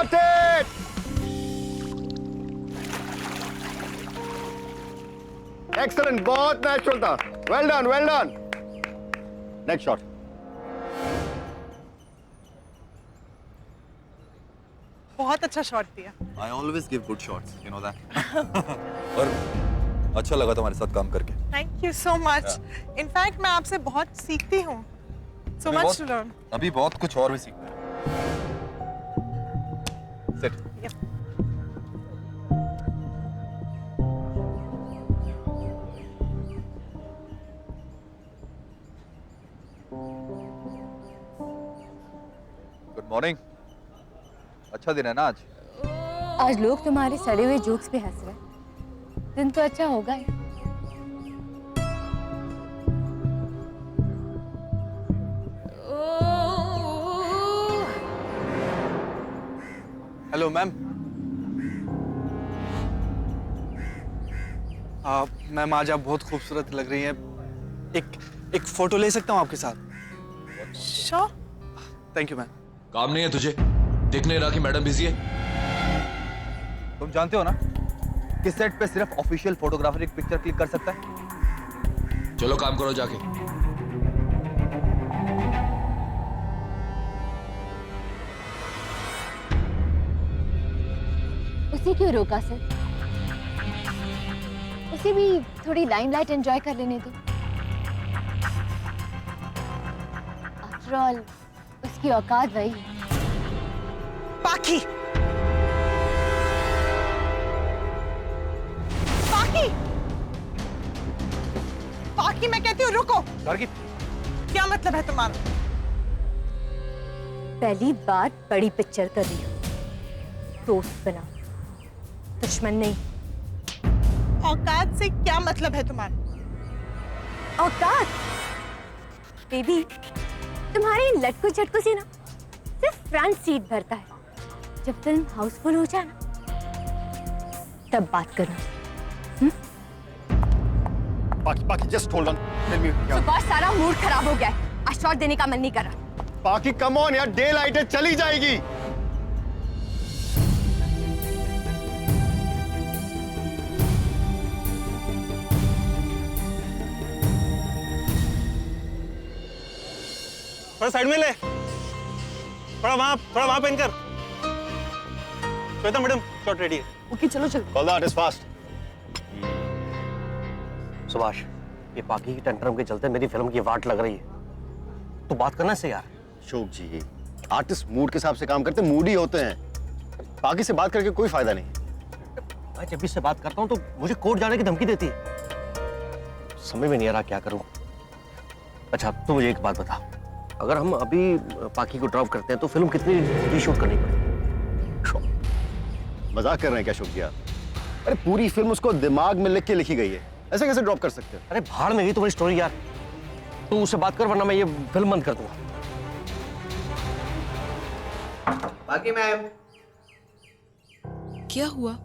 Got it! Excellent, बहुत natural था. Well done, well done. Next shot. बहुत अच्छा शॉट दिया. I always give good shots, you know that. और अच्छा लगा तुम्हारे साथ काम करके. Thank you so much. In fact मैं आपसे बहुत सीखती हूँ. So much to learn. अभी बहुत कुछ और भी सीखना है. Sit. Yep. Good morning. अच्छा दिन है ना आज? आज लोग तुम्हारे सड़े हुए जोक्स पे हंस रहे हैं. दिन तो अच्छा होगा ही. Hello ma'am. मैम आज आप बहुत खूबसूरत लग रही हैं. एक फोटो ले सकता हूँ आपके साथ? Sure. Thank you ma'am. काम नहीं है तुझे? दिख नहीं रहा कि मैडम बिजी है? तुम जानते हो ना कि सेट पे सिर्फ ऑफिशियल फोटोग्राफर एक पिक्चर क्लिक कर सकता है. चलो काम करो जाके. उसे क्यों रोका सर? उसे भी थोड़ी लाइमलाइट एंजॉय कर लेने दो. आफ्टर ऑल उसकी औकात वही है. पाखी. पाखी. पाखी मैं कहती हूँ रुको. गार्गी, क्या मतलब है तुम्हारा? पहली बार बड़ी पिक्चर कर रही हूँ. दोस्त बना, दुश्मन नहीं. औकात से क्या मतलब है तुम्हारा? औकात? बेबी, तुम्हारे इन लटकू झटकू से ना सिर्फ फ्रंट सीट भरता है. जब फिल्म हाउसफुल हो जाए ना तब बात करूँ. Paki, just hold on. Tell me. सुबह सारा मूड खराब हो गया है. आज शॉट देने का मन नहीं कर रहा. Paki, come on यार, डे लाइट है, चली जाएगी. थोड़ा साइड में ले. थोड़ा वहाँ पेन कर. श्वेता मैडम, शॉट रेडी है. ओके चलो चलो. Call the artist fast. Subhash, ये पाकी की टेंट्रम के चलते मेरी फिल्म की वाट लग रही है. तो बात करना से यार. अशोक जी, आर्टिस्ट मूड के हिसाब से काम करते, मूड ही होते हैं. बाकी से बात करके कोई फायदा नहीं. मैं जब भी इससे बात करता हूँ तो मुझे कोर्ट जाने की धमकी देती है. समझ में नहीं आ रहा क्या करूँ. अच्छा तू मुझे एक बात बता, अगर हम अभी पाकी को ड्रॉप करते हैं तो फिल्म कितनी रीशूट करनी पड़ेगी? मजाक कर रहे हैं क्या अशोक जी आप? अरे पूरी फिल्म उसको दिमाग में लिख के लिखी गई है, ऐसे कैसे ड्रॉप कर सकते हो? अरे भाड़ में गई तुम्हारी स्टोरी यार. तू उससे बात कर वरना मैं ये फिल्म बंद कर दूंगा. बाकी मैम. क्या हुआ?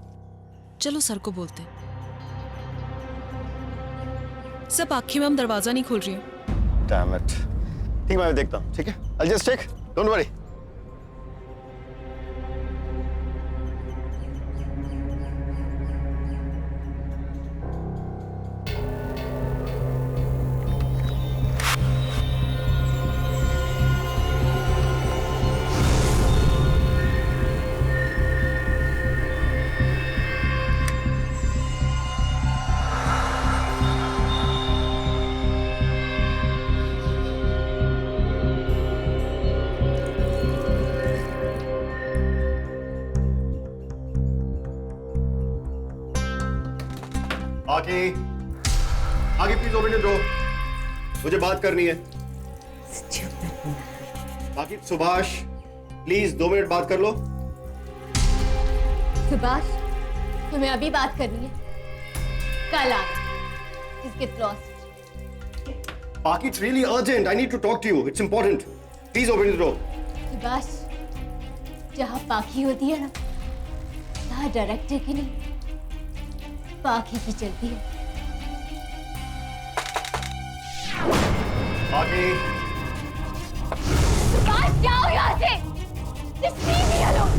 चलो सर को बोलते हैं. सब आखिर मैम दरवाजा नहीं खोल रही है. Damn it. ठीक है मैं देखता हूँ. ठीक है, I'll just check. Don't worry. आगे प्लीज ओपन द डोर. मुझे बात करनी है. बाकी सुभाष प्लीज 2 मिनट बात कर लो. सुभाष, तुम्हें अभी बात करनी है? कल आना. Just get lost. Paki, it's really urgent. I need to talk to you. It's important. Please open the door. Subhash, जहाँ पाखी होती है ना, वहाँ डायरेक्टर की नहीं, पाखी की चलती है. Paki. सुभाष, जाओ यहाँ से. Just leave me alone.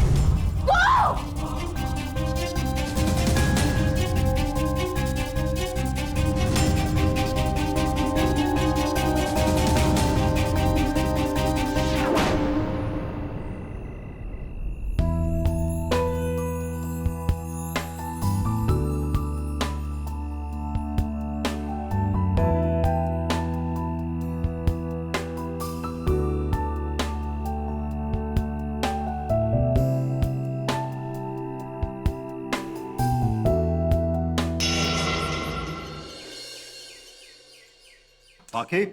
पाखी,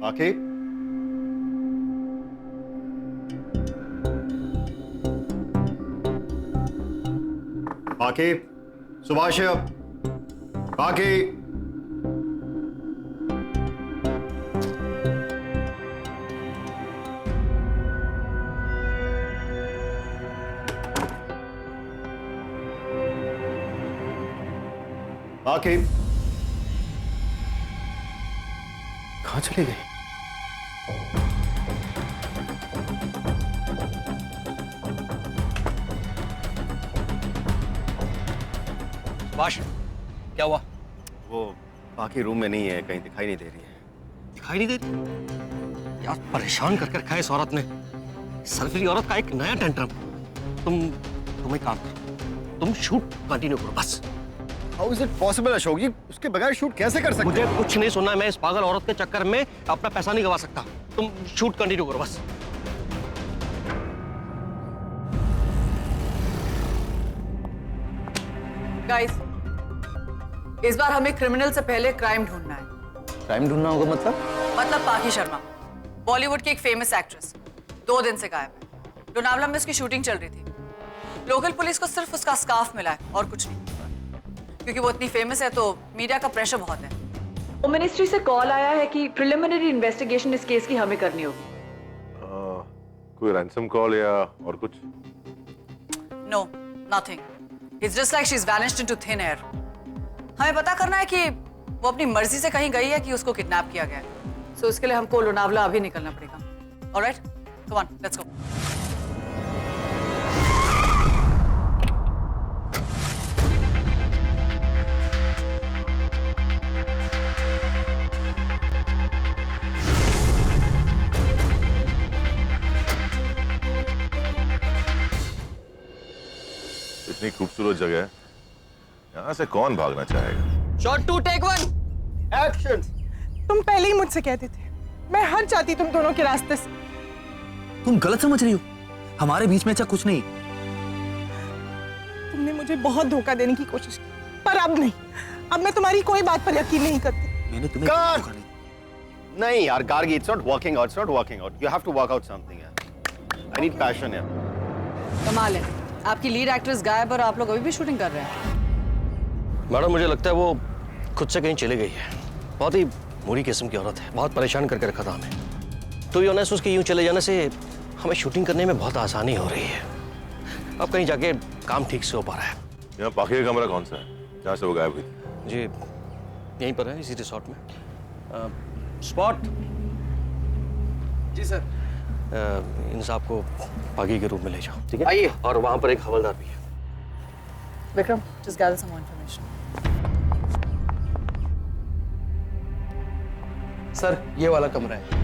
पाखी, पाखी, सुभाष, पाखी। पाखी कहाँ चली गई? सुभाष, क्या हुआ? वो बाकी रूम में नहीं है, कहीं दिखाई नहीं दे रही है। दिखाई नहीं दे रही? यार परेशान करके रखा है इस औरत ने। सरफिली औरत का एक नया टेंट्रम। तुम एक काम करो, तुम शूट कंटिन्यू करो बस। How is it possible, Ashok जी? उसके बगैर शूट कैसे कर सकते मुझे हैं? कुछ नहीं सुनना है, मैं इस पागल औरत के चक्कर में अपना पैसा नहीं गवा सकता। तुम शूट कंटिन्यू करो बस। गाइस, इस बार हमें क्रिमिनल से पहले क्राइम ढूंढना है। टाइम ढूंढना होगा मतलब पाखी शर्मा, बॉलीवुड की एक फेमस एक्ट्रेस, 2 दिन से गायब है। लोनावला में उसकी शूटिंग चल रही थी। लोकल पुलिस को सिर्फ उसका स्कार्फ मिला है और कुछ नहीं, क्योंकि वो इतनी फेमस है तो मीडिया का प्रेशर बहुत है। होम मिनिस्ट्री से कॉल आया है कि प्रिलिमिनरी इन्वेस्टिगेशन इस केस की हमें करनी होगी। कोई रैंसम कॉल या और कुछ? No, nothing. It's just like she is vanished into thin air. हमें पता करना है कि वो अपनी मर्जी से कहीं गई है कि उसको किडनैप किया गया है। सो इसके लिए हमको लोनावला अभी निकलना पड़ेगा। Alright, come on, let's go. इतनी खूबसूरत जगह है, यहाँ से कौन भागना चाहेगा? Shot 2 take 1 action. तुम पहले ही मुझसे कहते थे, मैं हट जाती तुम दोनों के रास्ते से। तुम गलत समझ रही हो, हमारे बीच में ऐसा कुछ नहीं। तुमने मुझे बहुत धोखा देने की कोशिश की, पर अब नहीं। अब मैं तुम्हारी कोई बात पर यकीन नहीं करती। मैंने तुम्हें Cut! धोखा नहीं दिया। नहीं यार Gargi, it's not working out. It's not working out. You have to work out something यार. I need passion यार. कमाल है, आपकी लीड एक्ट्रेस गायब और आप लोग अभी भी शूटिंग कर रहे हैं। मैडम मुझे लगता है वो खुद से कहीं चली गई है। बहुत ही बुरी किस्म की औरत है, बहुत परेशान करके रखा था हमें। तो ये ऑनेस्ट, उसके यूं चले जाने से हमें शूटिंग करने में बहुत आसानी हो रही है। अब कहीं जाके काम ठीक से हो पा रहा है। यहाँ पाखी का कमरा कौन सा है जहाँ से वो गायब हुई थी? जी यहीं पर है, इसी रिसोर्ट में। स्पॉट। जी सर। इन साहब को पागी के रूप में ले जाओ, ठीक है? आइए। और वहाँ पर एक हवलदार भी है। Vikram, just gather some more information. Sir, ये वाला कमरा है।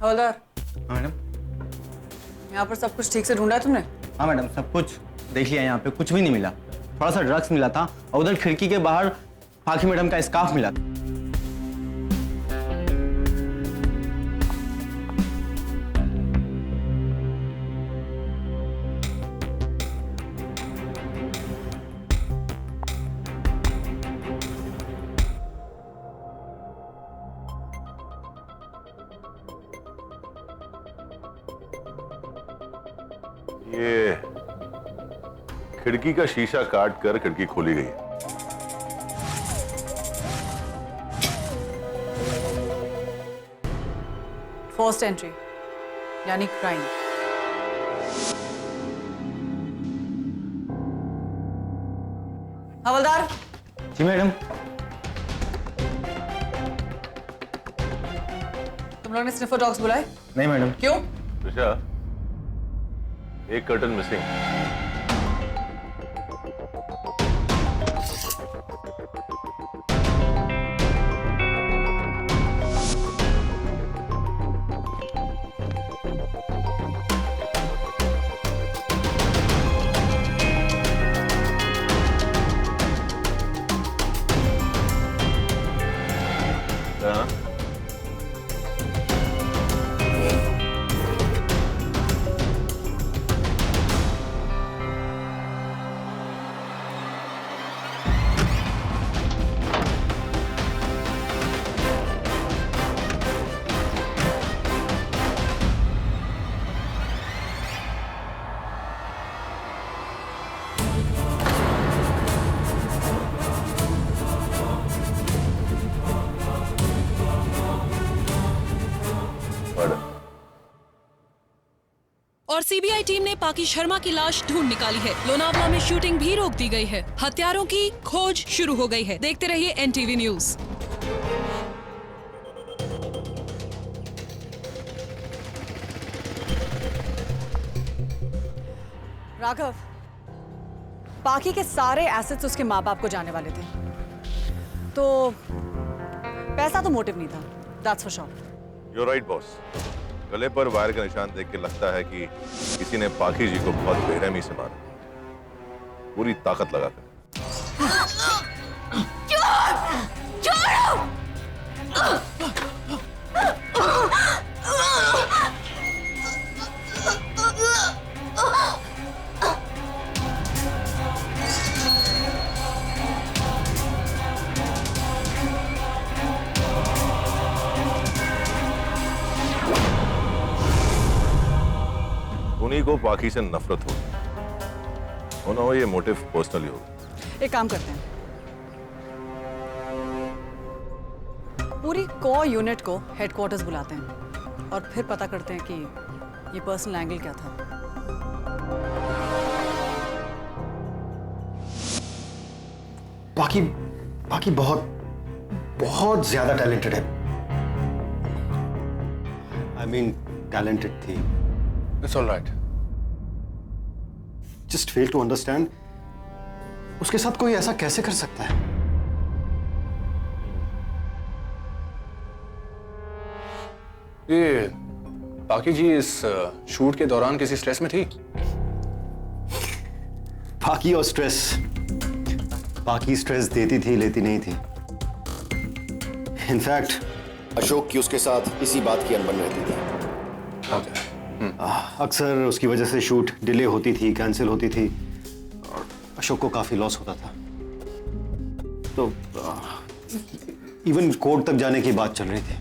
हवलदार, हाँ मैडम। यहाँ पर सब कुछ ठीक से ढूंढा है तुमने? हाँ मैडम, सब कुछ देख लिया, यहाँ पे कुछ भी नहीं मिला। थोड़ा सा ड्रग्स मिला था और उधर खिड़की के बाहर पाखी मैडम का स्कार्फ मिला। ये खिड़की का शीशा काट कर खिड़की खोली गई है। फर्स्ट एंट्री यानी क्राइम। हवलदार, जी मैडम। तुम लोगों ने स्निफर डॉग्स बुलाए? नहीं मैडम। क्यों? ऋषा, एक कर्टन मिसिंग। सीबीआई टीम ने पाकी शर्मा की लाश ढूंढ निकाली है। लोनावला में शूटिंग भी रोक दी गई है। हत्यारों की खोज शुरू हो गई है। देखते रहिए NTV न्यूज। राघव, बाकी के सारे एसेट्स उसके माँ बाप को जाने वाले थे, तो पैसा तो मोटिव नहीं था। That's for sure. You're right, boss. गले पर वायर का निशान देख के लगता है कि किसी ने पाकी जी को बहुत बेरहमी से मारा, पूरी ताकत लगाकर। उन्हीं को पाकी से नफरत होगी, हो ये मोटिव पर्सनली होगा। एक काम करते हैं, पूरी कोर यूनिट को हेडक्वार्टर्स बुलाते हैं और फिर पता करते हैं कि ये पर्सनल एंगल क्या था। बाकी बहुत बहुत ज्यादा टैलेंटेड है। I mean, टैलेंटेड थी। It's all right. Just fail to understand, उसके साथ कोई ऐसा कैसे कर सकता है? ये पाकी जी इस शूट के दौरान किसी स्ट्रेस में थी? पाकी और स्ट्रेस, पाकी स्ट्रेस देती थी, लेती नहीं थी। इनफैक्ट अशोक की उसके साथ इसी बात की अनबन रहती थी। अक्सर उसकी वजह से शूट डिले होती थी, कैंसिल होती थी और अशोक को काफी लॉस होता था। तो इवन कोर्ट तक जाने की बात चल रही थी।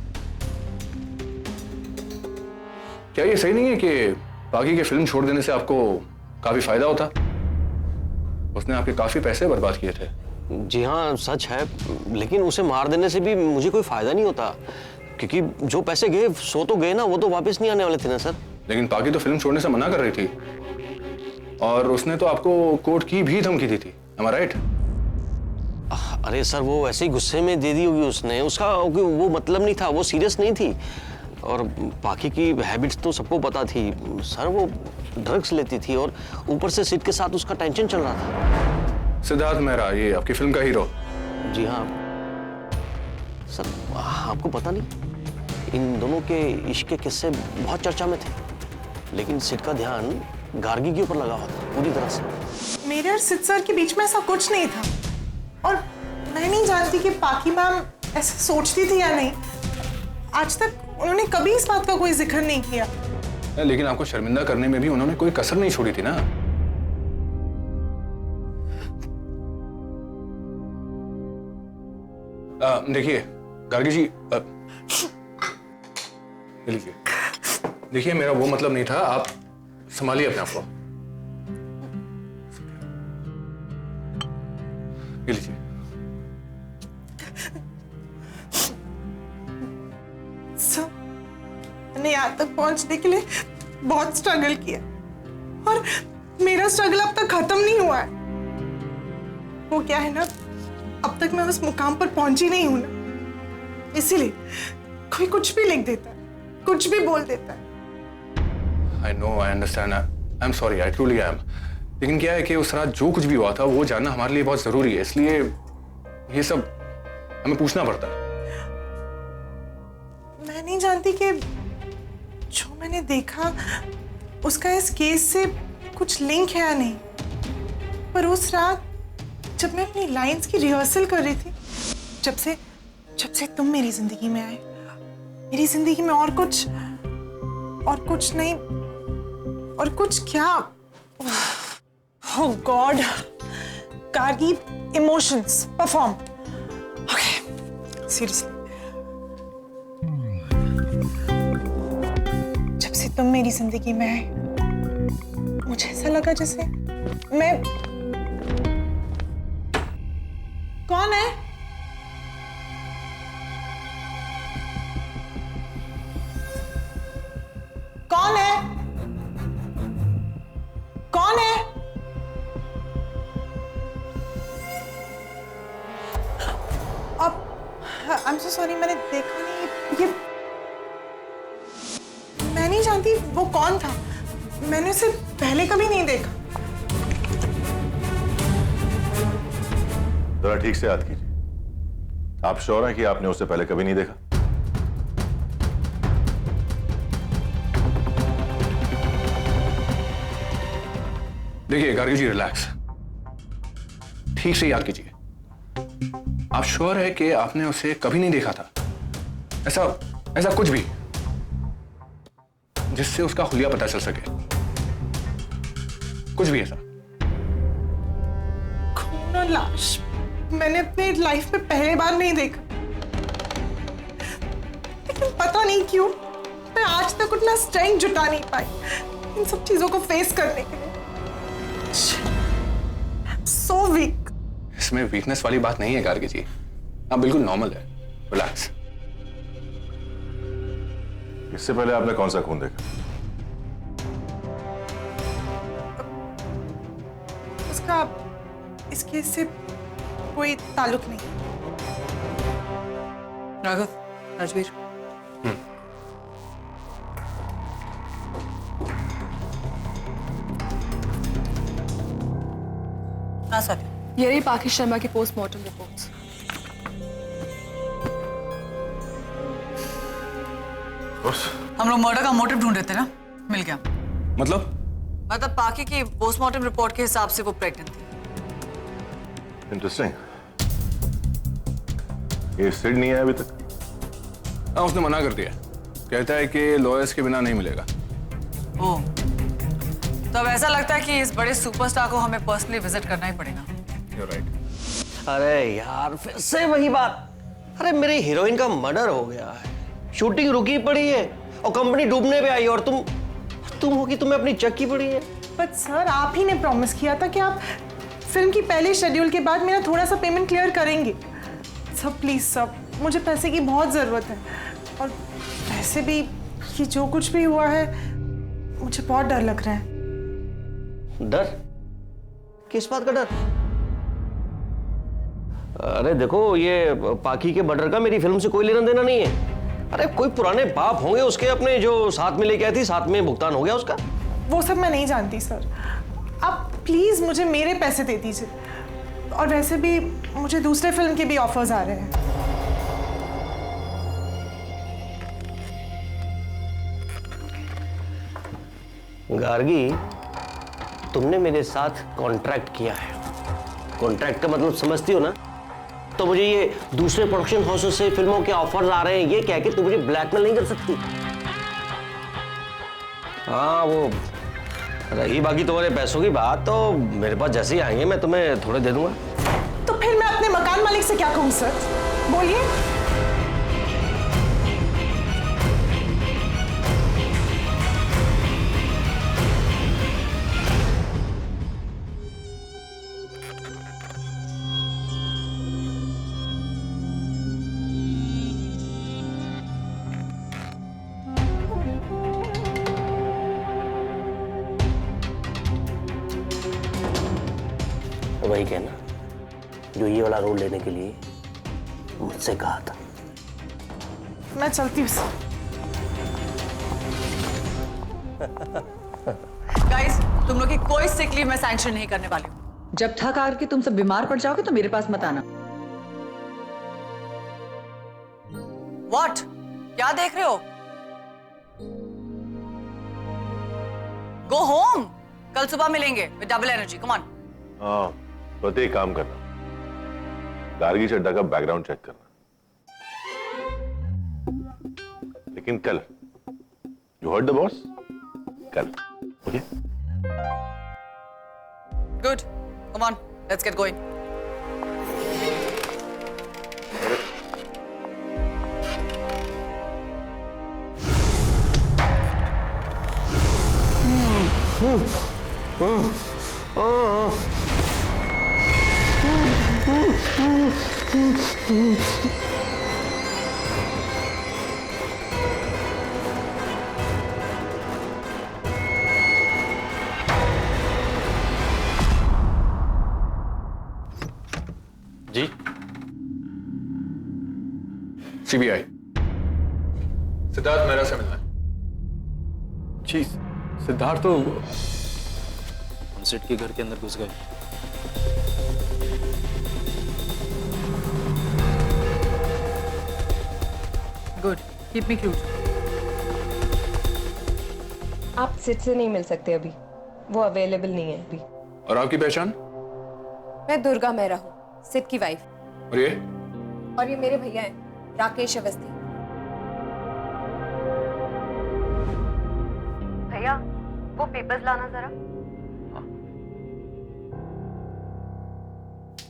क्या ये सही नहीं है कि पाकी के फिल्म छोड़ देने से आपको काफी फायदा होता? उसने आपके काफी पैसे बर्बाद किए थे। जी हाँ, सच है, लेकिन उसे मार देने से भी मुझे कोई फायदा नहीं होता, क्योंकि जो पैसे गए सो तो गए ना, वो तो वापस नहीं आने वाले थे ना सर। लेकिन पाकी तो फिल्म छोड़ने से मना कर रही थी और उसने तो आपको कोर्ट की भी धमकी दी थी। Am I right? अरे सर, वो ऐसे ही गुस्से में दे दी होगी उसने, उसका वो मतलब नहीं था, वो सीरियस नहीं थी। और पाकी की हैबिट्स तो सबको पता थी सर, वो ड्रग्स लेती थी और ऊपर से सिड के साथ उसका टेंशन चल रहा था। सिद्धार्थ मेहरा, ये आपकी फिल्म का हीरो। जी हाँ सर, आपको पता नहीं, इन दोनों के इश्क के किस्से बहुत चर्चा में थे, लेकिन सिड का ध्यान गार्गी के ऊपर लगा हुआ था पूरी तरह से। मेरे और सिद सर के बीच में ऐसा कुछ नहीं था और मैं नहीं जानती कि पाकी मैम ऐसा सोचती थी या नहीं। आज तक उन्होंने कभी इस बात का कोई जिक्र नहीं किया। लेकिन आपको शर्मिंदा करने में भी उन्होंने कोई कसर नहीं छोड़ी थी ना। देखिए गार्गी जी, लीजिए, देखिए मेरा वो मतलब नहीं था, आप संभालिए अपने आप को। ये लीजिए। मैंने यहाँ तक पहुंचने के लिए बहुत स्ट्रगल किया और मेरा स्ट्रगल अब तक खत्म नहीं हुआ है। वो क्या है ना, अब तक मैं उस मुकाम पर पहुंची नहीं हूं ना, इसीलिए कोई कुछ भी लिख देता है, कुछ भी बोल देता है। I know, I understand. I'm sorry, I truly am. लेकिन क्या है कि उस रात जो कुछ भी हुआ था वो जानना हमारे लिए बहुत जरूरी है, इसलिए ये सब हमें पूछना पड़ता है। मैं नहीं जानती कि जो मैंने देखा उसका इस केस से कुछ लिंक है या नहीं, पर उस रात जब मैं अपनी लाइंस की रिहर्सल कर रही थी, जब से तुम मेरी जिंदगी में आए, मेरी जिंदगी में और कुछ नहीं, और कुछ क्या, oh God, Gargi emotions perform. Okay, seriously, जब से तुम मेरी जिंदगी में आए, मुझे ऐसा लगा जैसे मैं, कौन है? कौन है? so sorry, मैंने देखा नहीं। ये मैं नहीं जानती वो कौन था। मैंने उसे पहले कभी नहीं देखा। जरा ठीक से याद कीजिए, आप श्योर हैं कि आपने उसे पहले कभी नहीं देखा? देखिए गार्गी जी, रिलैक्स, ठीक से याद कीजिए। आप श्योर है कि आपने उसे कभी नहीं देखा था? ऐसा कुछ भी जिससे उसका हुलिया पता चल सके? कुछ भी ऐसा? खून और लाश मैंने अपने लाइफ में पहली बार नहीं देखा, लेकिन पता नहीं क्यों मैं आज तक उतना स्ट्रेंथ जुटा नहीं पाई इन सब चीजों को फेस करने के लिए। So weak. इसमें वीकनेस वाली बात नहीं है गार्गी जी, आप बिल्कुल नॉर्मल है, रिलैक्स। इससे पहले आपने कौन सा खून देखा? उसका इस केस से कोई ताल्लुक नहीं। राघव, राजवीर, हाँ सर, ये रही पाखी शर्मा की पोस्टमार्टम रिपोर्ट्स। हम लोग मर्डर का मोटिव ढूंढ रहे थे ना, मिल गया। मतलब पाखी की पोस्टमार्टम रिपोर्ट के हिसाब से वो प्रेग्नेंट थी। इंटरेस्टिंग। ये सिड नहीं है अभी तक? हाँ, उसने मना कर दिया, कहता है कि लॉयर्स के बिना नहीं मिलेगा। ओह, तो अब ऐसा लगता है कि इस बड़े सुपरस्टार को हमें पर्सनली विजिट करना ही पड़ेगा। You're right. अरे यार, फिर से वही बात। अरे मेरी हीरोइन का मर्डर हो गया है, शूटिंग रुकी पड़ी है और कंपनी डूबने पे आई, और तुम हो कि तुम्हें अपनी चक्की पड़ी है। बट सर, आप ही ने प्रॉमिस किया था कि आप फिल्म की पहले शेड्यूल के बाद मेरा थोड़ा सा पेमेंट क्लियर करेंगे। सर प्लीज सर, मुझे पैसे की बहुत जरूरत है, और वैसे भी ये जो कुछ भी हुआ है मुझे बहुत डर लग रहा है। डर? किस बात का डर? अरे देखो, ये पाखी के मर्डर का मेरी फिल्म से कोई लेना देना नहीं है। अरे कोई पुराने बाप होंगे उसके अपने, जो साथ में लेके आई थी, साथ में भुगतान हो गया उसका। वो सब मैं नहीं जानती सर, आप प्लीज मुझे मेरे पैसे दे दीजिए। और वैसे भी मुझे दूसरे फिल्म के भी ऑफर्स आ रहे हैं। गार्गी, तुमने मेरे साथ कॉन्ट्रैक्ट किया है। कॉन्ट्रैक्ट का मतलब समझती हो ना? तो मुझे ये दूसरे प्रोडक्शन हाउसेस से फिल्मों के ऑफर्स आ रहे हैं, ये कह के तुम मुझे ब्लैकमेल नहीं कर सकती। हाँ, वो रही बाकी तुम्हारे पैसों की बात, तो मेरे पास जैसे ही आएंगे मैं तुम्हें थोड़े दे दूंगा। तो फिर मैं अपने मकान मालिक से क्या कहूँ सर? बोलिए। वही कहना जो ये वाला रोल लेने के लिए मुझसे कहा था। मैं चलती हूँ सर। गाइस, तुम लोग की कोई सिक लीव मैं सैंक्शन नहीं करने वाली हूँ। जब थक हार के तुम सब बीमार पड़ जाओगे तो मेरे पास मत आना। What? क्या देख रहे हो? Go home. कल सुबह मिलेंगे with double energy. Come on. हाँ, तो एक काम करना, गार्गी चड्डा का बैकग्राउंड चेक करना, लेकिन कल। You heard the boss? कल, okay? Good. Come on. Let's get going. जी सीबीआई। सिद्धार्थ मेहरा से मिलना है। जी सिद्धार्थ तो हम सेठ के घर के अंदर घुस गए। Good, keep me close. आप सिट से नहीं मिल सकते अभी, वो अवेलेबल नहीं है अभी। और आपकी पहचान? मैं दुर्गा मेहरा हूँ, सिट की वाइफ। और ये? और ये मेरे भैया हैं, राकेश अवस्थी। भैया वो पेपर्स लाना जरा।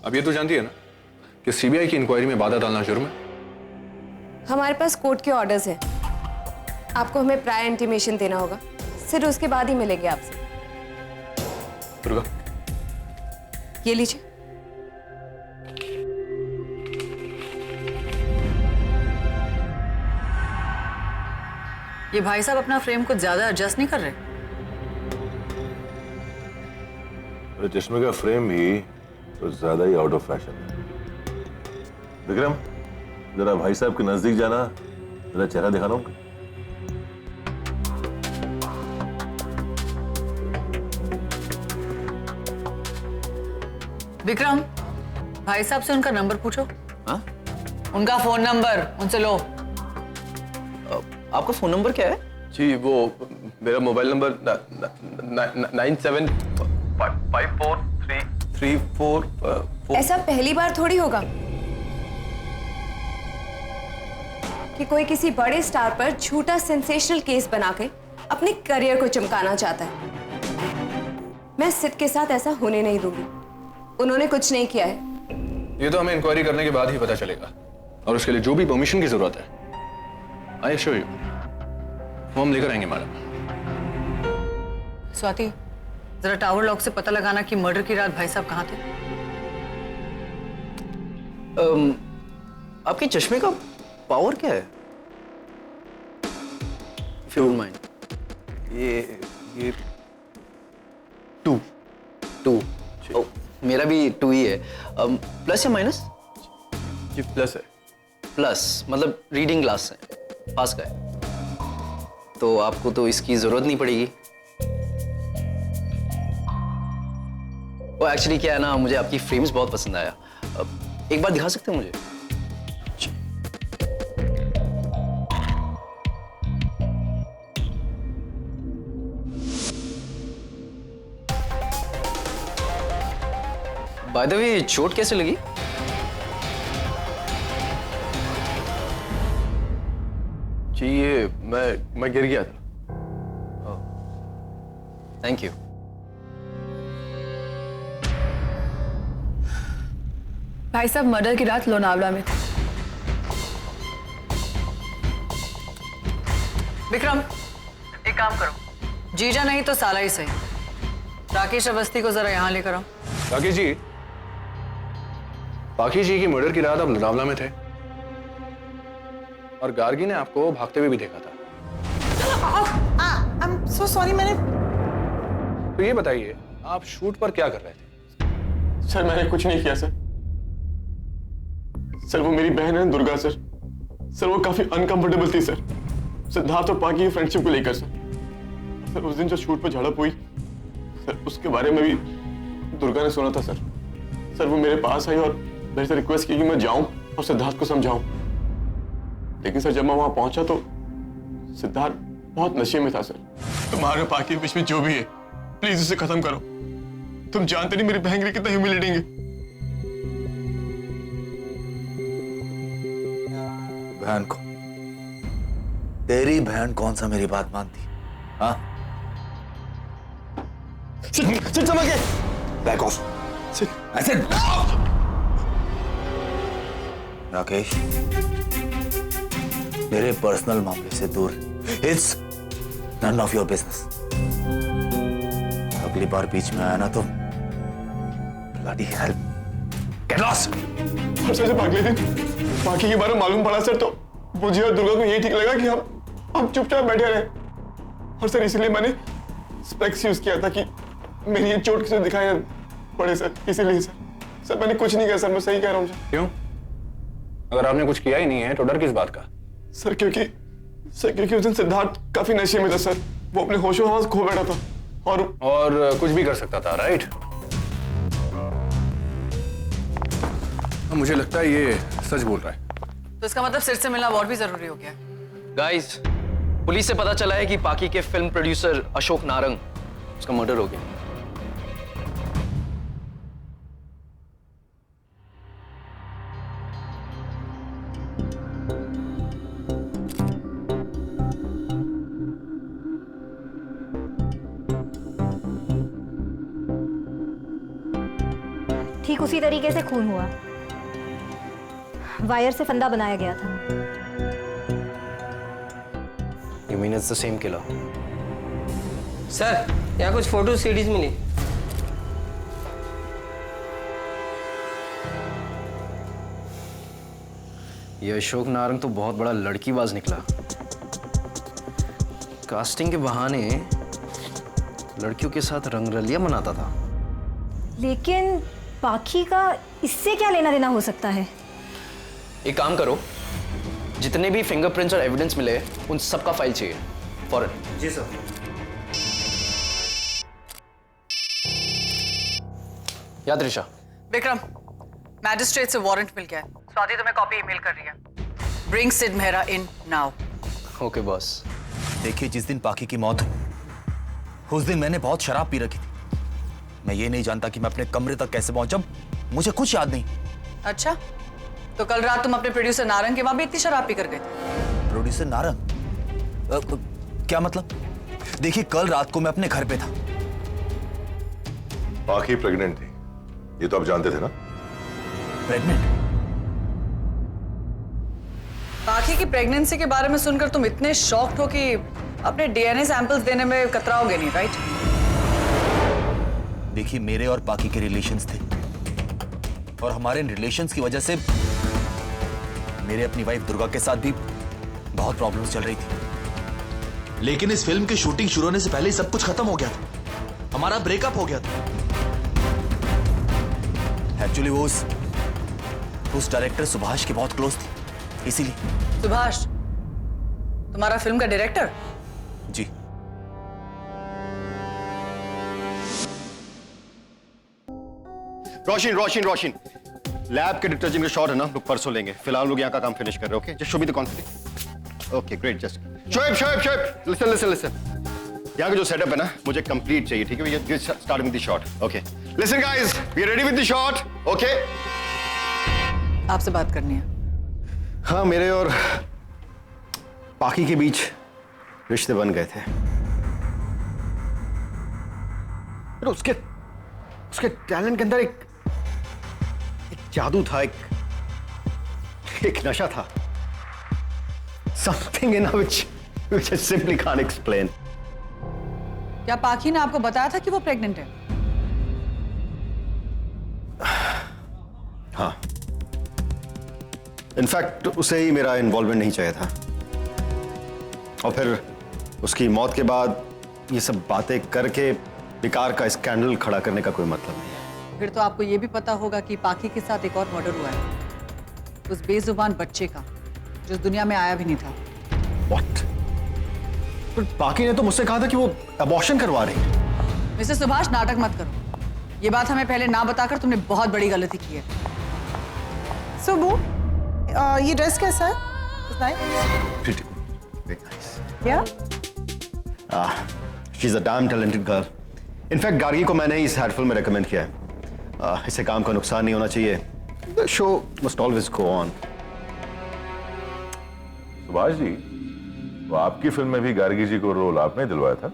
अब ये तो जानती है ना कि सीबीआई की इंक्वायरी में बाधा डालना जुर्म है। हमारे पास कोर्ट के ऑर्डर्स हैं, आपको हमें प्रायर इंटीमेशन देना होगा, सिर्फ उसके बाद ही मिलेंगे आपसे। दुर्गा, ये लीजिए। ये भाई साहब अपना फ्रेम कुछ ज्यादा एडजस्ट नहीं कर रहे? मेरे चश्मे का फ्रेम भी तो ज्यादा ही आउट ऑफ फैशन है। विक्रम, जरा भाई साहब के नजदीक जाना, जरा चेहरा दिखाना उनका। विक्रम, भाई साहब से उनका नंबर पूछो। हाँ? उनका फोन नंबर उनसे लो। आपका फोन नंबर क्या है? जी वो मेरा मोबाइल नंबर 97543344। ऐसा पहली बार थोड़ी होगा कि कोई किसी बड़े स्टार पर झूठा सेंसेशनल केस बना के अपने करियर को चमकाना चाहता है। मैं सिट के साथ ऐसा होने नहीं दूंगी। उन्होंने कुछ नहीं किया है। ये तो हमें इंक्वायरी करने के बाद ही पता चलेगा, और उसके लिए जो भी परमिशन की जरूरत है आई एश्योर यू वो हम लेकर आएंगे मैडम। स्वाति, जरा टावर लॉक से पता लगाना कि मर्डर की रात भाई साहब कहाँ थे। आपके चश्मे का पावर क्या है? If you don't mind. ये 2 ओ, मेरा भी 2 ही है। प्लस या माइनस? जी प्लस है। प्लस मतलब रीडिंग ग्लास है, पास का है, तो आपको तो इसकी जरूरत नहीं पड़ेगी। वो एक्चुअली क्या है ना, मुझे आपकी फ्रेम्स बहुत पसंद आया। एक बार दिखा सकते हैं मुझे? बाय द वे, चोट कैसे लगी? जी ये मैं गिर गया था। Thank you. भाई साहब मर्डर की रात लोनावला में थे। विक्रम, एक काम करो, जीजा नहीं तो साला ही सही, राकेश अवस्थी को जरा यहाँ लेकर आओ। राकेश जी, पाखी जी की मर्डर की रात आप लोनावला में थे और गार्गी ने आपको भागते हुए भी देखा था। I'm so sorry, मैंने। तो ये बताइए, आप शूट पर क्या कर रहे थे? सर मैंने कुछ नहीं किया सर। सर वो मेरी बहन है दुर्गा सर। सर वो काफी अनकंफर्टेबल थी सर, सिद्धार्थ और पाकी की फ्रेंडशिप को लेकर सर। उस दिन जो शूट पर झड़प हुई सर, उसके बारे में भी दुर्गा ने सुना था सर। सर वो मेरे पास आई और मेरे से रिक्वेस्ट की कि मैं जाऊं और सिद्धार्थ को समझाऊं, लेकिन सर जब मैं वहां पहुंचा तो सिद्धार्थ बहुत नशे में था सर। तुम्हारे पाकी के बीच में जो भी है प्लीज उसे खत्म करो। तुम जानते नहीं मेरी बहन के लिए कितना ह्यूमिलेटिंग है। बहन को, तेरी बहन कौन सा मेरी बात मानती? हाँ? सिट समझ गए। Back off. ऐसे राकेश, मेरे पर्सनल मामले से दूर। It's none of your business. अगली बार बीच में आया ना तो bloody hell, get lost. Sir जब अगले दिन बाकी के बारे में मालूम पड़ा सर, तो मुझे और दुर्गा को यही ठीक लगा कि हम चुपचाप बैठे रहे। और सर इसलिए मैंने स्पेक्स यूज किया था कि मेरी ये चोट किसी दिखाई ना पड़े सर, इसीलिए सर। सर मैंने कुछ नहीं किया सर, मैं सही कह रहा हूँ। क्यों? अगर आपने कुछ किया ही नहीं है तो डर किस बात का? सर क्योंकि उस दिन सिद्धार्थ काफी नशे में था सर। वो अपने होशो हवास खो बैठा था और कुछ भी कर सकता था, राइट? मुझे लगता है ये सच बोल रहा है। तो इसका मतलब सिर से मिलना और भी जरूरी हो गया। गाइस, पुलिस से पता चला है कि पाकी के फिल्म प्रोड्यूसर अशोक नारंग, उसका मर्डर हो गया। ठीक उसी तरीके से खून हुआ, वायर से फंदा बनाया गया था। You mean it's the same killer? Sir, यहाँ कुछ फोटो सीडीज मिली। ये अशोक नारंग तो बहुत बड़ा लड़कीबाज निकला। कास्टिंग के बहाने लड़कियों के साथ रंगरलियां मनाता था। लेकिन पाखी का इससे क्या लेना देना हो सकता है? एक काम करो, जितने भी फिंगरप्रिंट्स और एविडेंस मिले उन सबका फाइल चाहिए फौरन। जी सर। याद ऋषा। विक्रम, मैजिस्ट्रेट से वारंट मिल गया है। स्वाति तुम्हें कॉपी ईमेल कर रही है। Bring Sid Mehra in now. Okay boss. देखिए, जिस दिन पाकी की मौत हुई उस दिन मैंने बहुत शराब पी रखी थी। मैं ये नहीं जानता कि मैं अपने कमरे तक कैसे पहुंचा, मुझे कुछ याद नहीं। अच्छा, तो कल रात तुम अपने प्रोड्यूसर नारंग के वहां भी इतनी शराब पी कर गए थे? प्रोड्यूसर नारंग? क्या मतलब? देखिए, कल रात को मैं अपने घर पे था। पाकी प्रेग्नेंट थी, ये तो आप जानते थे ना? प्रेग्नेंट? पाकी की प्रेगनेंसी के बारे में सुनकर तुम इतने शॉक्ड हो कि अपने डीएनए सैंपल्स देने में कतराओगे नहीं, राइट? देखिए, मेरे और पाकी के रिलेशंस थे और हमारे इन रिलेशंस की वजह से मेरे अपनी वाइफ दुर्गा के साथ भी बहुत प्रॉब्लम्स चल रही थी। लेकिन इस फिल्म की शूटिंग शुरू होने से पहले ही सब कुछ खत्म हो गया था। हमारा ब्रेकअप हो गया था। एक्चुअली वो उस डायरेक्टर सुभाष के बहुत क्लोज थी, इसीलिए। सुभाष तुम्हारा फिल्म का डायरेक्टर? जी। रोशन, लैब के डिटर्जेंट का शॉट है ना, लोग परसों लेंगे। फिलहाल लोग यहाँ का काम फिनिश कर रहे हैं। Okay, just show me the confidence. Okay, great. Just Shoaib, listen. यहाँ का जो सेटअप है ना, मुझे कंप्लीट चाहिए, ठीक है? ये start with the shot. Okay, listen guys, we are ready with the shot. Okay, आपसे बात करनी है। हाँ, मेरे और पाकी के बीच रिश्ते बन गए थे। उसके टैलेंट के अंदर एक जादू था, एक नशा था। Something in which I simply can't explain. क्या पाकी ने आपको बताया था कि वो प्रेग्नेंट है? हाँ, इनफैक्ट उसे ही मेरा इन्वॉल्वमेंट नहीं चाहिए था। और फिर उसकी मौत के बाद ये सब बातें करके बेकार का स्कैंडल खड़ा करने का कोई मतलब नहीं है। फिर तो आपको ये भी पता होगा कि पाकी के साथ एक और मर्डर हुआ है, उस बेजुबान बच्चे का, जो इस दुनिया में आया भी नहीं था। What? पर पाकी ने तो मुझसे कहा था कि वो अबॉर्शन करवा रही है। मिस्टर सुभाष, नाटक मत करो। ये बात हमें पहले ना बताकर तुमने बहुत बड़ी गलती की है। सुबू, ये ड्रेस कैसा है? Pretty good. Very nice. Yeah? She's a damn talented girl. In fact Gargi को मैंने इस हेड फिल्म में रेकमेंड किया है। इससे काम का नुकसान नहीं होना चाहिए। The show must always go on. Subhash ji, वो आपकी फिल्म में भी गार्गी जी को रोल आपने दिलवाया था?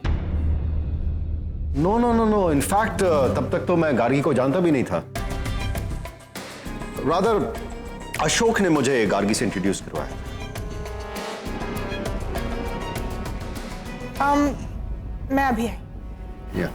नो। इनफैक्ट तब तक तो मैं गार्गी को जानता भी नहीं था। रादर अशोक ने मुझे गार्गी से इंट्रोड्यूस करवाया। मैं अभी आई। Yeah.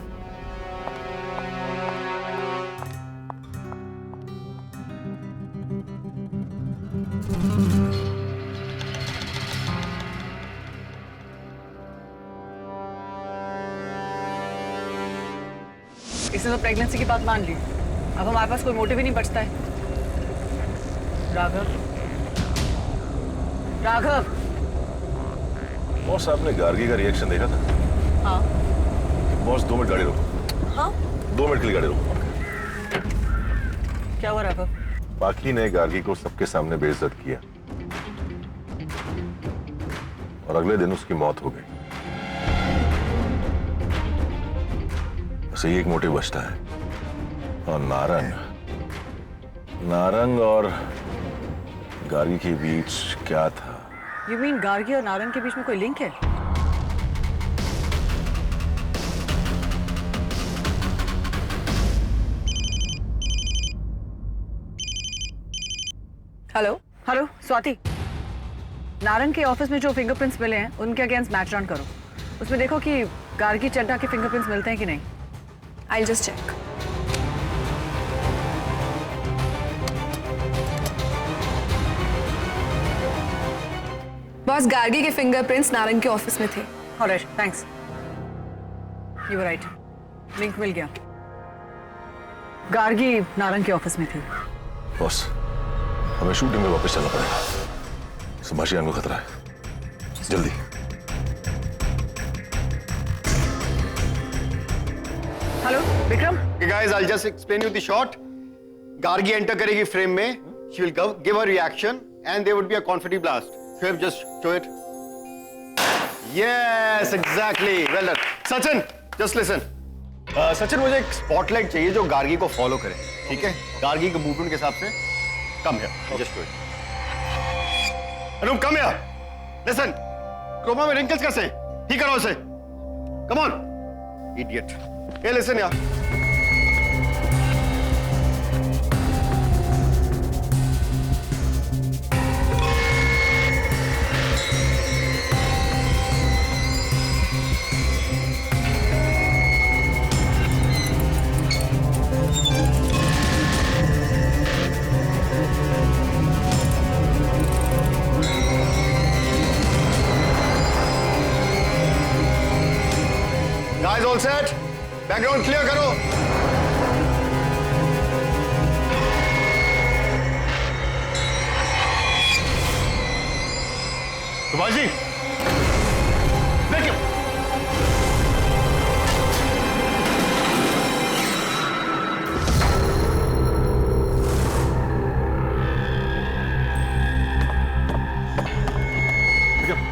इसने तो प्रेगनेंसी की बात मान ली। अब हमारे पास कोई मोटिव ही नहीं बचता है। राघव, राघव। बॉस, आपने गार्गी का रिएक्शन देखा था? हाँ। बॉस 2 मिनट गाड़ी रोको। हाँ? 2 मिनट के लिए गाड़ी रोको। क्या हुआ राघव? पाखी ने गार्गी को सबके सामने बेइज्जत किया और अगले दिन उसकी मौत हो गई। बस एक मोटिव बचता है, और नारंग और गार्गी के बीच क्या था? You mean गार्गी और नारंग के बीच में कोई लिंक है? हेलो हेलो स्वाति, नारंग के ऑफिस में जो फिंगरप्रिंट्स मिले हैं उनके अगेंस्ट मैच रन करो। उसमें देखो कि गार्गी चड्ढा के फिंगरप्रिंट्स मिलते हैं कि नहीं। I'll just check. Boss, Gargi के फिंगरप्रिंट्स नारंग के ऑफिस में थे। Alright, thanks. You were right, link मिल गया। गार्गी नारंग के ऑफिस में थी। बॉस, हमें शूटिंग में वापस चलना पड़ेगा। सुभाषियान को खतरा है, जल्दी। Hello Vikram. Guys, I'll just explain you the shot. Gargi enter करेगी फ्रेम में, she will give her reaction and there would be a confetti blast. Shoaib, just show it. Yes, exactly. Well done. Sachin, just listen. Sachin, मुझे एक spotlight चाहिए जो गार्गी को follow करे, ठीक है? गार्गी के मूवमेंट के हिसाब से। Come here, just do it. Anup, come here. Listen. Croma में wrinkles कैसे? ठीक करो उसे. Come on. Idiot. Hey, listen यार. Guys, all set? Background clear करो। सुभाष जी, देखिए।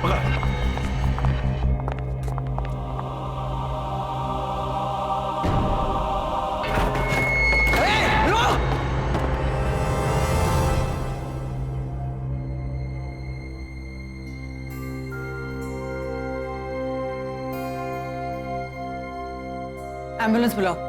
पकड़। एम्बुलेंस बुलाओ।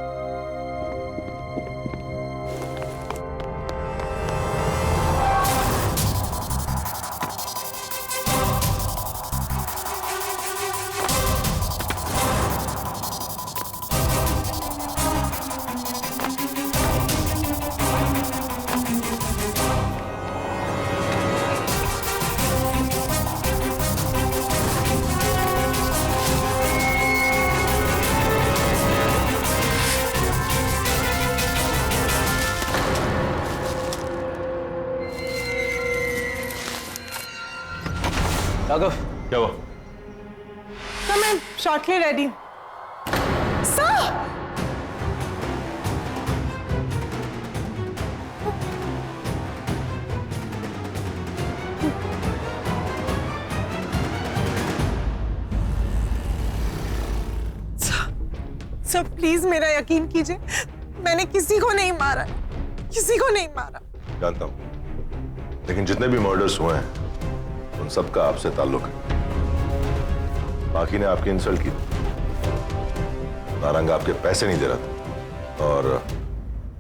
राघव, क्या हुआ? तो मैं शॉट के लिए रेडी। सर! सर प्लीज मेरा यकीन कीजिए, मैंने किसी को नहीं मारा, किसी को नहीं मारा। जानता हूं, लेकिन जितने भी मर्डर्स हुए हैं उन सबका आपसे ताल्लुक है। बाकी ने आपकी इंसल्ट की, नारंग आपके पैसे नहीं दे रहा था, और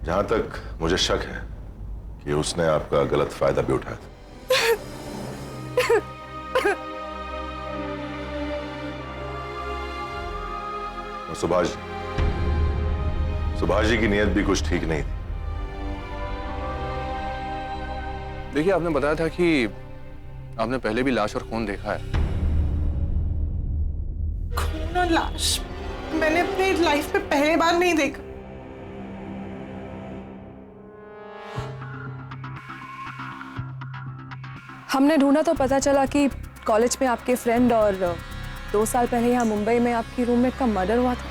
जहां तक मुझे शक है कि उसने आपका गलत फायदा भी उठाया था। और सुभाष जी की नीयत भी कुछ ठीक नहीं थी। देखिए, आपने बताया था कि आपने पहले भी लाश और खून देखा है। खून और लाश मैंने अपनी लाइफ में पहली बार नहीं देखा। हमने ढूंढा तो पता चला कि कॉलेज में आपके फ्रेंड और 2 साल पहले यहाँ मुंबई में आपकी रूममेट का मर्डर हुआ था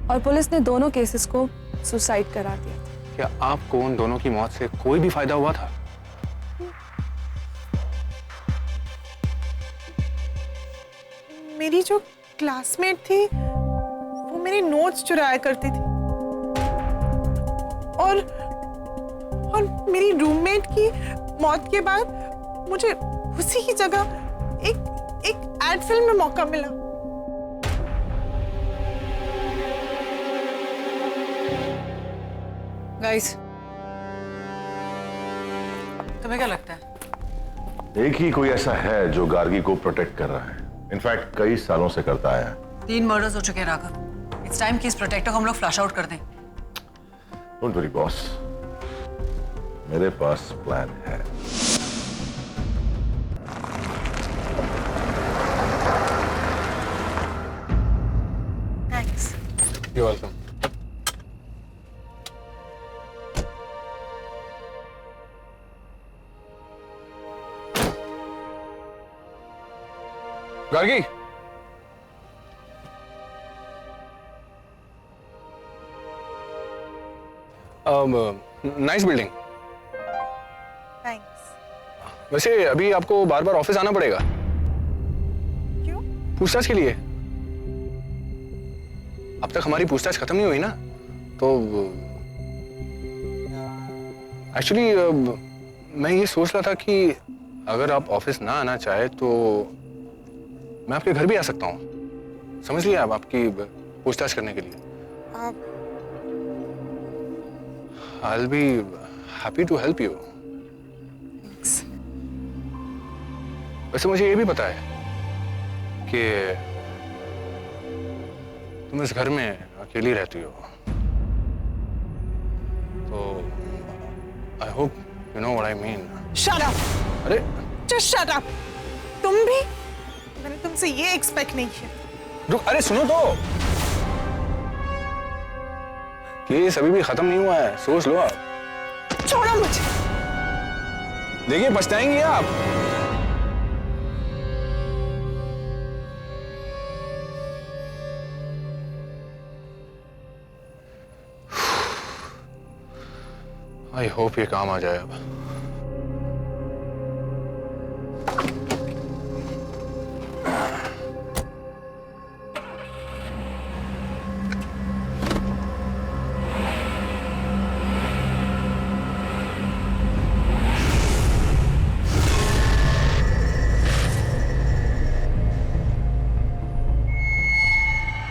और पुलिस ने दोनों केसेस को सुसाइड करार दिया था। क्या आपको उन दोनों की मौत से कोई भी फायदा हुआ था? मेरी जो क्लासमेट थी वो मेरे नोट्स चुराया करती थी और मेरी रूममेट की मौत के बाद मुझे उसी की जगह एक एड फिल्म में मौका मिला। गाइस, तुम्हें क्या लगता है? एक ही कोई ऐसा है जो गार्गी को प्रोटेक्ट कर रहा है, इनफैक्ट कई सालों से करता आया है। 3 मर्डर्स हो चुके हैं राघव। इट्स टाइम कि इस प्रोटेक्टर को हम लोग फ्लश आउट कर दें। डोंट वरी बॉस, मेरे पास प्लान है। Thanks. You welcome. Gargi, nice building. Thanks. वैसे अभी आपको बार बार ऑफिस आना पड़ेगा। क्यों? पूछताछ के लिए। अब तक हमारी पूछताछ खत्म नहीं हुई ना, तो एक्चुअली मैं ये सोच रहा था कि अगर आप ऑफिस ना आना चाहे तो मैं आपके घर भी आ सकता हूँ। समझ लिया, आप आपकी पूछताछ करने के लिए। I'll be happy to help you. वैसे मुझे ये भी पता है कि तुम इस घर में अकेली रहती हो, तो I hope you know what I mean. Shut up! अरे Just shut up! तुम भी? मैंने तुमसे ये एक्सपेक्ट नहीं किया। रुक, अरे सुनो तो, केस अभी भी खत्म नहीं हुआ है, सोच लो आप। छोड़ो मुझे। देखिए पछताएंगे आप। आई होप ये काम आ जाए अब।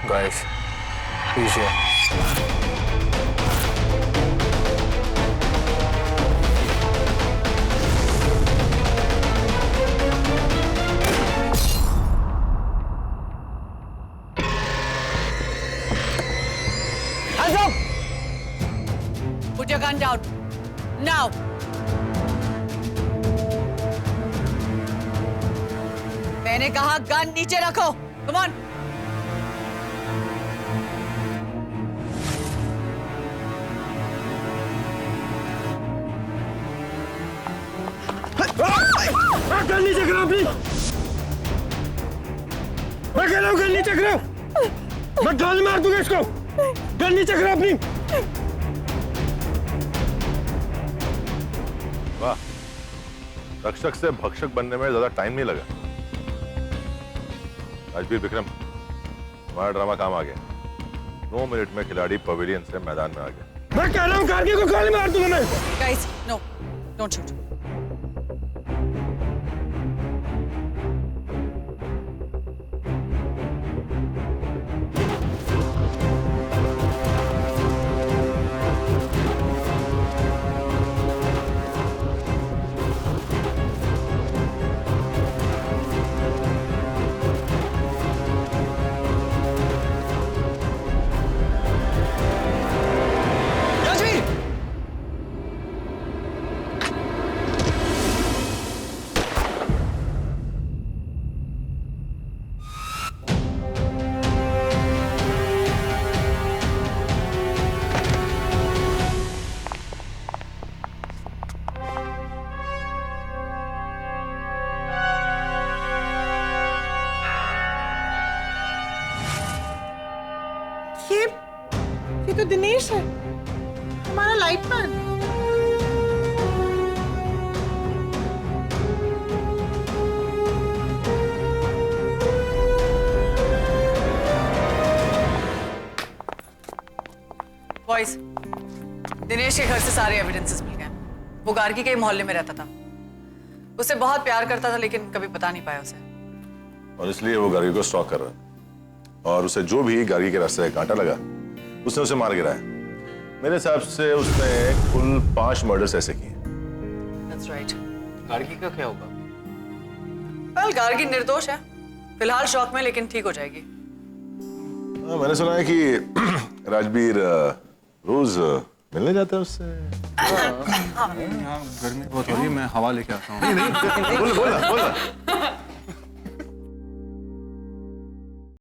Guys, he's here. Hands up! Put your gun down. Now! मैंने कहा गन नीचे रखो। Come on! गन नीचे करो अपनी। मैं कह रहा हूँ गन नीचे करो। मैं गोली मार दूंगा इसको। गन नीचे करो अपनी। वाह, रक्षक से भक्षक बनने में ज्यादा टाइम नहीं लगा। राजवीर विक्रम, हमारा ड्रामा काम आ गया। 9 मिनट में खिलाड़ी पवेलियन से मैदान में आ गया। मैं कह रहा हूँ गार्गी को गोली मार दूंगा मैं। Guys, no, don't shoot. Dinesh है, हमारा लाइटमैन। बॉयज, दिनेश के घर से सारे एविडेंसेस मिल गए। वो गार्गी के ही मोहल्ले में रहता था। उससे बहुत प्यार करता था, लेकिन कभी बता नहीं पाया उसे। और इसलिए वो गार्गी को स्टॉक कर रहा है। और उसे जो भी गार्गी के रास्ते कांटा लगा, उसने उसे मार गिराया। मेरे हिसाब से उसने कुल 5 मर्डर्स ऐसे किए। That's right. गार्गी का क्या होगा? वेल, गार्गी निर्दोष है, फिलहाल शॉक में, लेकिन ठीक हो जाएगी। मैंने सुना है कि राजबीर रोज मिलने जाता है उससे। गर्मी बहुत हो रही है, मैं हवा लेके आता हूँ। बोल बोल बोल।